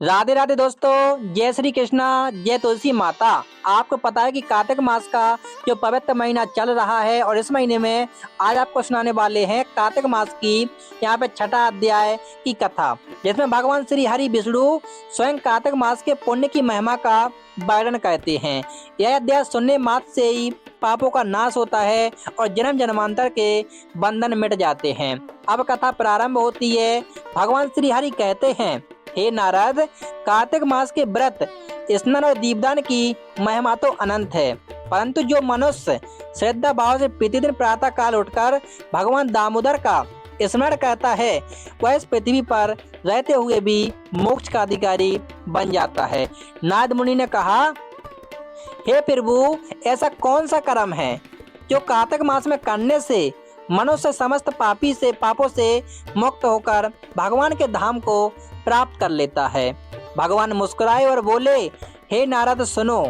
राधे राधे दोस्तों, जय श्री कृष्णा, जय तुलसी माता। आपको पता है कि कार्तिक मास का जो पवित्र महीना चल रहा है और इस महीने में आज आपको सुनाने वाले हैं कार्तिक मास की यहाँ पे छठा अध्याय की कथा, जिसमें भगवान श्री हरि विष्णु स्वयं कार्तिक मास के पुण्य की महिमा का वर्णन करते हैं। यह अध्याय सुनने मात्र से ही पापों का नाश होता है और जन्म जन्मांतर के बंधन मिट जाते हैं। अब कथा प्रारंभ होती है। भगवान श्री हरि कहते हैं, हे नारद, कार्तिक मास के व्रत, स्नान और दीपदान की महिमा तो अनंत है, परंतु जो मनुष्य श्रद्धा भाव से प्रतिदिन प्रातः काल उठकर भगवान दामोदर का स्मरण करता है, वह इस पृथ्वी पर रहते हुए भी मोक्ष का अधिकारी बन जाता है। नारद मुनि ने कहा, हे प्रभु, ऐसा कौन सा कर्म है जो कार्तिक मास में करने से मनुष्य समस्त पापों से मुक्त होकर भगवान के धाम को प्राप्त कर लेता है। भगवान मुस्कुराए और बोले, हे नारद सुनो,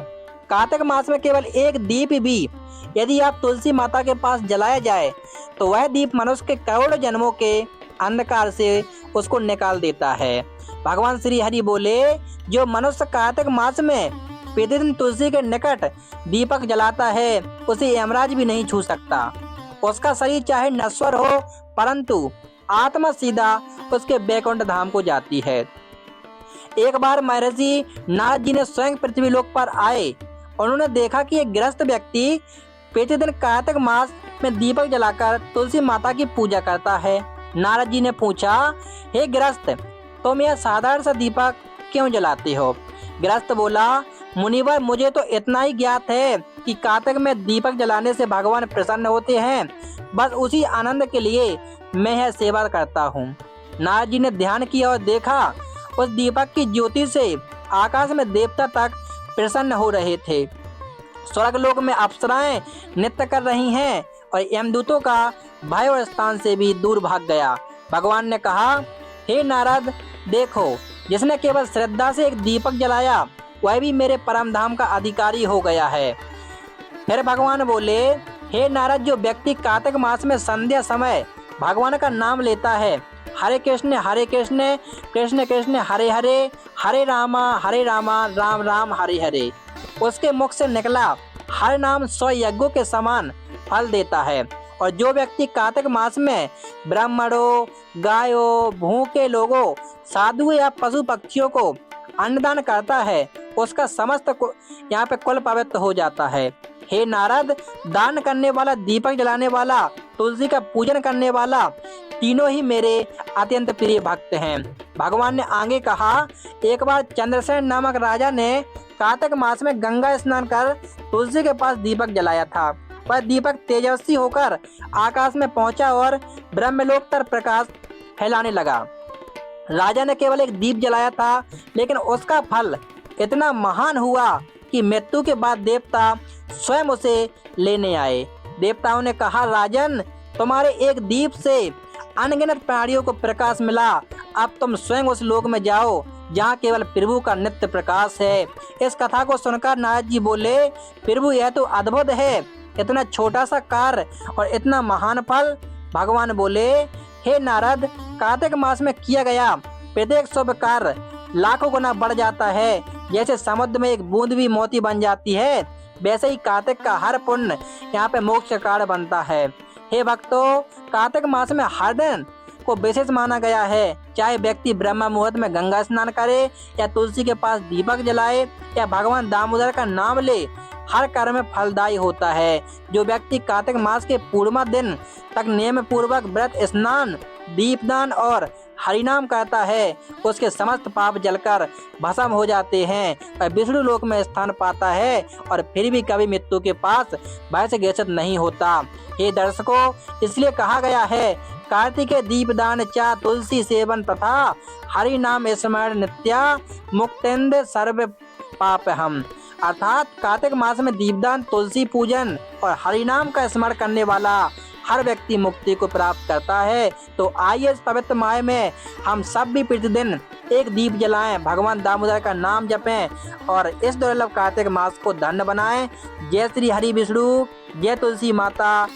कार्तिक मास में केवल एक दीप भी यदि आप तुलसी माता के पास जलाया जाए तो वह दीप मनुष्य के करोड़ों जन्मों के अंधकार से उसको निकाल देता है। भगवान श्री हरि बोले, जो मनुष्य कार्तिक मास में प्रतिदिन तुलसी के निकट दीपक जलाता है, उसे यमराज भी नहीं छू सकता। उसका शरीर चाहे नश्वर हो, परंतु आत्मा सीधा उसके बैकुंठ धाम को जाती है। एक बार महर्षि नारद जी ने स्वयं पृथ्वी लोक पर आए। उन्होंने देखा कि एक गृहस्थ व्यक्ति प्रतिदिन कार्तिक मास में दीपक जलाकर तुलसी माता की पूजा करता है। नारद जी ने पूछा, हे गृहस्थ, तुम यह साधारण सा दीपक क्यों जलाते हो? गृहस्थ बोला, मुनिवर, मुझे तो इतना ही ज्ञात है कि कार्तिक में दीपक जलाने से भगवान प्रसन्न होते हैं, बस उसी आनंद के लिए मैं यह सेवा करता हूँ। नारद जी ने ध्यान किया और देखा, उस दीपक की ज्योति से आकाश में देवता तक प्रसन्न हो रहे थे। स्वर्ग लोक में अप्सराएं नृत्य कर रही हैं और यमदूतों का भय और स्थान से भी दूर भाग गया। भगवान ने कहा, हे नारद, देखो, जिसने केवल श्रद्धा से एक दीपक जलाया वह भी मेरे परम धाम का अधिकारी हो गया है। फिर भगवान बोले, हे नारद, जो व्यक्ति कार्तिक मास में संध्या समय भगवान का नाम लेता है, हरे कृष्ण कृष्ण कृष्ण हरे हरे, हरे रामा राम राम हरे हरे, उसके मुख से निकला हर नाम 100 यज्ञों के समान फल देता है। और जो व्यक्ति कार्तिक मास में ब्राह्मणों, गायों, भूखे लोगों, साधुओं या पशु पक्षियों को अन्नदान करता है, उसका समस्त यहाँ पे कुल पवित्र हो जाता है। हे नारद, दान करने वाला, दीपक जलाने वाला, तुलसी का पूजन करने वाला, तीनों ही मेरे अत्यंत प्रिय भक्त हैं। भगवान ने आगे कहा, एक बार चंद्रसेन नामक राजा ने कार्तिक मास में गंगा स्नान कर तुलसी के पास दीपक जलाया था। वह दीपक तेजस्वी होकर आकाश में पहुंचा और ब्रह्मलोक तक प्रकाश फैलाने लगा। राजा ने केवल एक दीप जलाया था, लेकिन उसका फल इतना महान हुआ कि मृत्यु के बाद देवता स्वयं उसे लेने आए। देवताओं ने कहा, राजन, तुम्हारे एक दीप से अनगिनत प्राणियों को प्रकाश मिला। अब तुम स्वयं उस लोक में जाओ जहाँ केवल प्रभु का नित्य प्रकाश है। इस कथा को सुनकर नारद जी बोले, प्रभु, यह तो अद्भुत है, इतना छोटा सा कार्य और इतना महान फल। भगवान बोले, हे नारद, कार्तिक मास में किया गया प्रत्येक शुभ कार्य लाखों गुना बढ़ जाता है। जैसे समुद्र में एक बूंद भी मोती बन जाती है, वैसे ही कार्तिक का हर पुण्य यहाँ पे मोक्ष कारण बनता है। हे भक्तों, कार्तिक मास में हर दिन को विशेष माना गया है। चाहे व्यक्ति ब्रह्म मुहूर्त में गंगा स्नान करे या तुलसी के पास दीपक जलाए या भगवान दामोदर का नाम ले, हर कर्म में फलदायी होता है। जो व्यक्ति कार्तिक मास के पूर्णिमा दिन तक नियम पूर्वक व्रत, स्नान, दीपदान और हरिनाम करता है, उसके समस्त पाप जलकर भस्म हो जाते हैं और विष्णु लोक में स्थान पाता है और फिर भी कभी मृत्यु के पास भय से ग्रसित नहीं होता। हे दर्शकों, इसलिए कहा गया है, कार्तिके दीपदान चा तुलसी सेवन तथा हरि नाम स्मरण नित्या मुक्तेंद सर्व पाप हम। अर्थात कार्तिक मास में दीपदान, तुलसी पूजन और हरिनाम का स्मरण करने वाला हर व्यक्ति मुक्ति को प्राप्त करता है। तो आइए इस पवित्र माह में हम सब भी प्रतिदिन एक दीप जलाएं, भगवान दामोदर का नाम जपें और इस दुर्लभ कार्तिक मास को धन्य बनाएं। जय श्री हरि विष्णु, जय तुलसी माता।